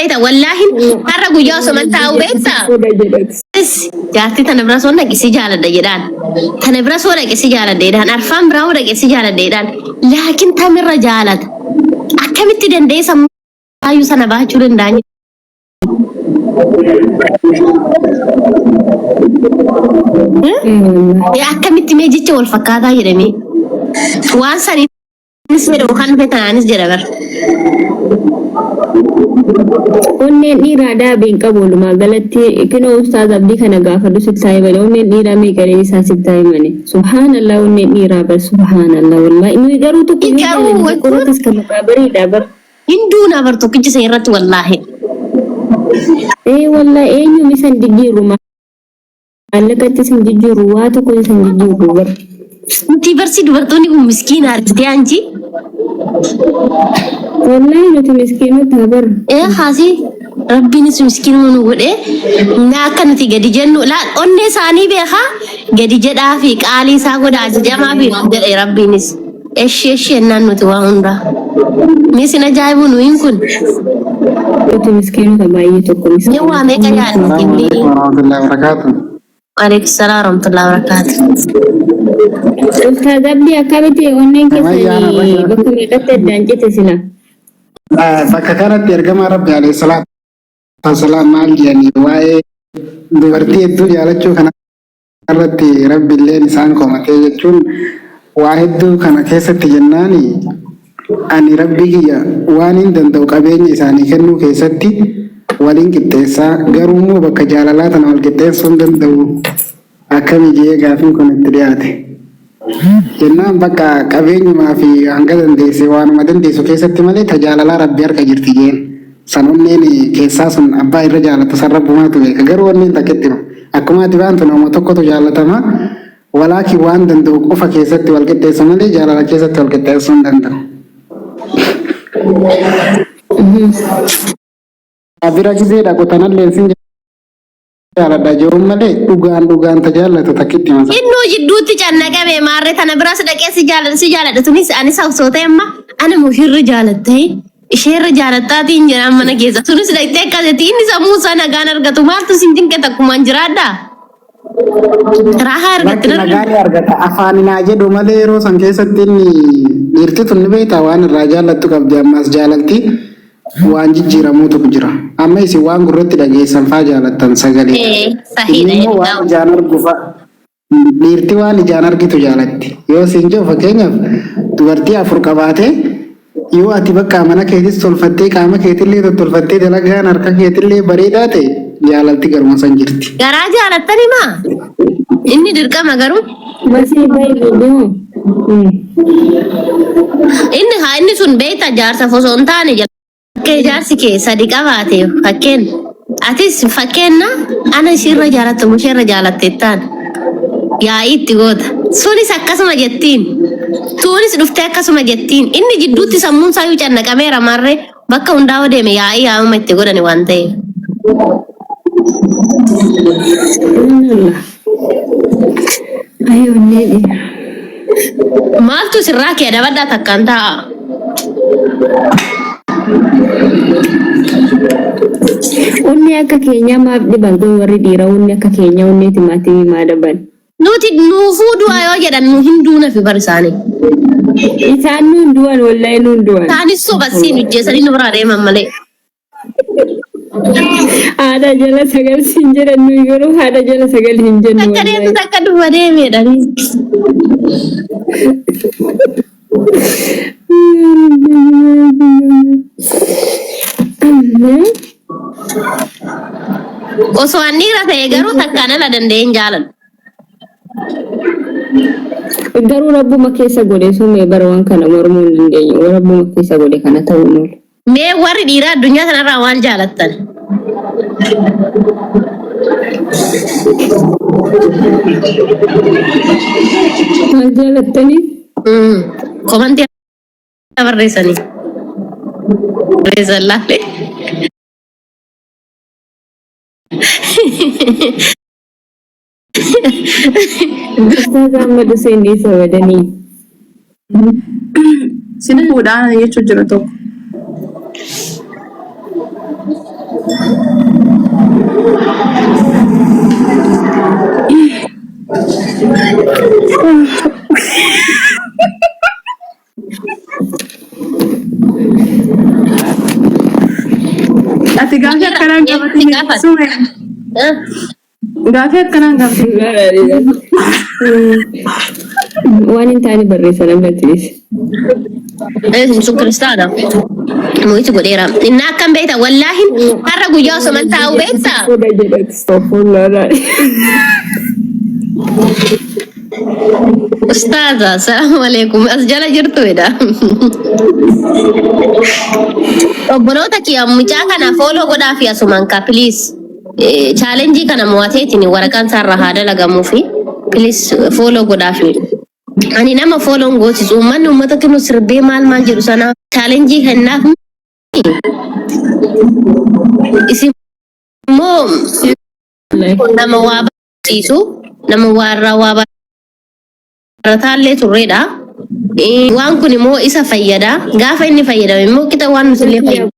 بيتا والله حرقوا جاسو من تاو بيتا جاتي تنبرس ولا كيسي جالا ديدان تنبرس ولا كيسي جالا ديدان أرفان برا ولا كيسي جالا ديدان لكن تامر رجالات أكمل تدندي سام أيو سنة باهجورن داني يا أكمل تميجي تقول فكادا يرمي وانساني نسمع وخان بيتانيس جربر Onneen dhiiraa daabeen qabuun magaalatti kinoo ustaaz abdii kana gaafa dusittaa'e malee onneen dhiiraa meeqalee isaa sittaa'e malee subhaanallah onneen dhiiraa bar subhaanallah wallahi inni garuu tokko qoratas kan maqaabareedha bar hinduun abar tokkicha isa irratti wallahi wallahi eenyuun isan jijjiiru maallaqatti isan jijjiiru waa tokko isan jijjiiru bar nuti barsi dubartoonni kun miskiina argitee anji wallahi nuti miskiina tabar haasi rabbiinis miskiinuma nu godhe na akka nuti gadi jennu la onne isaanii beekaa gadi jedhaa fi qaalii isaa godha ajajamaa fi nu jedhe rabbiinis eshi ennaan nuti waa hunda misin ajaa'ibu nuyin kun nuti miskiinota baay'ee tokko miskiina waa meeqa yaadni Alaikum salam warahmatullahi wabarakatuh. Ustaz Abdi akkamitti onneen keessanii bakka meeqatti addaan cite sila? Bakka kanatti ergama Rabbi alayhi salaatu wasalaam maal jedhanii waa'ee dubartii hedduu jaalachuu kana irratti Rabbi illeen isaan komatee jechuun waa hedduu kana keessatti jennaani ani Rabbi kiyya waan hin danda'u qabeenya isaanii kennuu keessatti waliin qixxeessaa garuu immoo bakka jaalalaa tana wal qixxeessuu hin danda'u akkamii jee gaafiin kun itti dhiyaate jennaan bakka qabeenyumaa fi hanga dandeesse waanuma dandeessu keessatti malee tajaalalaa Rabbi harka jirti jeen san onneen keessaa sun abbaa irra jaalatu san rabbumaatu beeka garuu onneen takketti akkuma ati baantu nama tokkotu jaalatama walaakin waan danda'u qofa keessatti wal qixxeessu malee jaalala keessatti wal qixxeessuu hin danda'u. Abira gisee dhagotanallee sin jaaladha jechuun malee dhugaan tajaajilatu takkitti masa. Innuu jidduutti cannaqame maarree tana biras dhaqee si jaaladha tunis ani sawsootee amma ana mushirri jaalattee isheerra jaalattaatiin jedhan mana keessa tunis dhaqxee akkasitti inni sammuu isaa nagaan argatu maaltu sin dinqe takkumaan jiraadha. Raahaa argatte nagaan argata afaaninaa jedhu malee yeroo san keessatti inni dhiirti tun ni beekta waan irraa jaallattu qabdi ammas jaalatti. Waan jijjiiramuutu jira amma isin waan gurratti dhageessan faa jaalattan sagalee immoo waan ijaan argufa dhiirti waan ijaan argitu jaalatti yoo siin jiru fakkeenyaaf dubartii afur qabaate yoo ati bakka mana keetis tolfattee qaama keetillee tolfattee dalagaan harka keetillee bareedaa ta'e jaalatti garuma san jirti. Garaa jaalattani maa inni dirqama garuu masii baay'ee inni sun beekta jaarsa osoo hin taane jaarsi kee sadi qabaate fakkeen atis fakkeenna ana ishirra jaalatte musheerra jaalattettaan yaa'ii itti goota sunis akkasuma jettiin tuunis dhuftee akkasuma jettiin inni jidduutti sammuun isaa yoo cannaqameera marree bakka hundaa deeme yaa'ii yaa'uma itti godhani waan ta'eef. Maaltu sirraa kee dabadhaa takkaan ta'a. Onni akka keenya maaf dhiban kun warri dhiira onni akka keenya onni timaatimii maa daban. Nuti nuufuu du'aa yoo jedhan nu hinduu nafi bar isaanii. Isaan nuun du'an wallahi nuun du'an. Isaanis sobasiin hojjeesanii nu biraa deeman malee. Haadha jala sagal siin jedhan nuyi garuu haadha jala sagal hin jennu. Akka deemtu takka duba deemeedhani. Osoo an dhiira ta'e garuu takkaan ala danda'een jaaladha. Garuu rabbuma keessa godhe summee bara waan kana mormuu hin dandeenyu. Rabbuma keessa godhe kana ta'uu malu. Mee warri dhiiraa addunyaa kanarraa maal jaalattan? Maal jaalattanii? Komantii barreessanii. Barreessan laalee. Ustaz Ahmad Hussein isa wadanii. Sini fuudhaan jechuun jira tokko. Ati gaafa akkanaan gaafatee sume. Gaafa akkanaan gaafatee. Waan hin taane barreessa namni atiis. sun kiristaana. Muitu godheera. Inni akkam beekta wallaahi har'a guyyaa osoo taa'u beekta. Fuudha jedhati stoofullaadha. Ustaaza, assalamu alaikum. As jala jirtu edha. Obboloota kiyya mucaa kana fooloo godhaa fi asumaan ka please. Challenge kana mo'ateetiin waraqaan isaarra haa dalagamuu fi please fooloo godhaa fi. Ani nama fooloon gootisu uummanni uummata kennu sirbee maal jedhu sana challenge kennaaf. Isin immoo nama waa barsiisu nama waa barataallee turreedha. Waan kun immoo isa fayyada. Gaafa inni fayyadame immoo qixa waan nuti illee fayyadu.